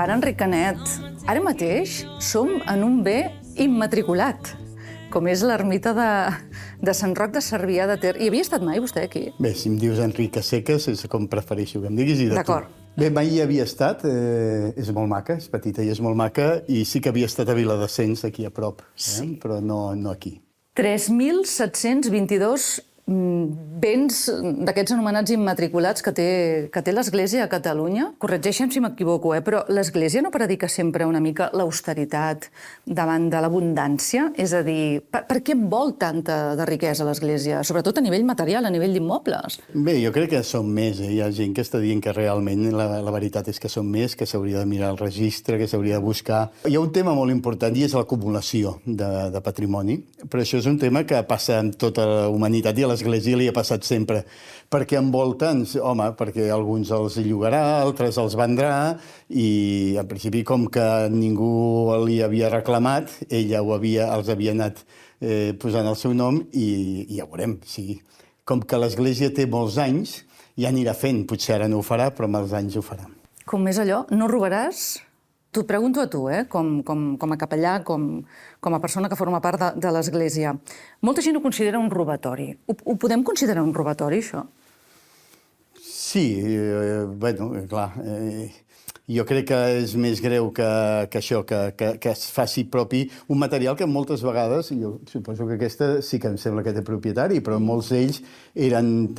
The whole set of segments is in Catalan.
Pare Enric Canet, ara mateix som en un bé immatriculat, com és l'ermita de Sant Roc de Cervià de Ter. Hi havia estat mai vostè aquí? Bé, si em dius Enric a seques, és com prefereixo que em diguis i de tu. D'acord. Bé, mai hi havia estat, és molt maca, és petita i és molt maca, i sí que havia estat a Viladescens, aquí a prop, però no aquí. 3.722 béns d'aquests anomenats immatriculats que té l'Església a Catalunya. Corregeixen si m'equivoco, però l'Església no predica sempre una mica l'austeritat davant de l'abundància? És a dir, per què vol tanta de riquesa l'Església? Sobretot a nivell material, a nivell d'immobles. Bé, jo crec que som més. Hi ha gent que està dient que realment la veritat és que som més, que s'hauria de mirar el registre, que s'hauria de buscar. Hi ha un tema molt important i és l'acumulació de patrimoni, però això és un tema que passa amb tota la humanitat i a l'Església li ha passat sempre. Perquè envoltants, home, perquè alguns els llogarà, altres els vendrà, i en principi com que ningú li havia reclamat, ella els havia anat posant el seu nom i ja veurem. Sí. Com que l'Església té molts anys, ja anirà fent. Potser ara no ho farà, però amb els anys ho farà. Com és allò? No robaràs? T'ho pregunto a tu, com a capellà, com a persona que forma part de l'Església. Molta gent ho considera un robatori. Ho podem considerar un robatori, això? Sí, bueno, clar. Jo crec que és més greu que això, que es faci propi un material que moltes vegades, jo suposo que aquesta sí que em sembla que té propietari, però molts d'ells eren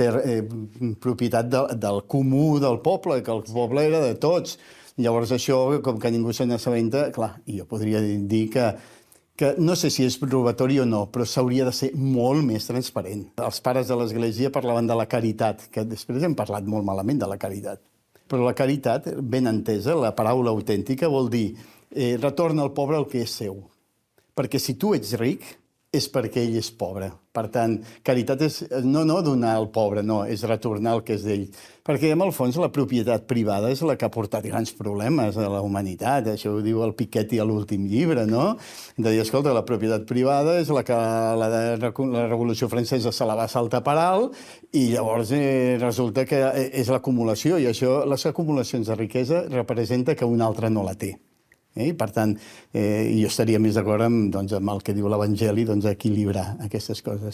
propietat del comú del poble, que el poble era de tots. Llavors això, com que ningú se n'assabenta, clar, jo podria dir que no sé si és robatori o no, però s'hauria de ser molt més transparent. Els pares de l'Església parlaven de la caritat, que després hem parlat molt malament de la caritat. Però la caritat, ben entesa, la paraula autèntica, vol dir retorna al pobre el que és seu. Perquè si tu ets ric, és perquè ell és pobre. Per tant, caritat és no donar al pobre, no, és retornar el que és d'ell. Perquè, en el fons, la propietat privada és la que ha portat grans problemes a la humanitat. Això ho diu el Piketty a l'últim llibre, no? De dir, escolta, la propietat privada és la que la Revolució Francesa se la va saltar per alt i llavors resulta que és l'acumulació i això, les acumulacions de riquesa representa que un altre no la té. Per tant, jo estaria més d'acord amb el que diu l'Evangeli, equilibrar aquestes coses.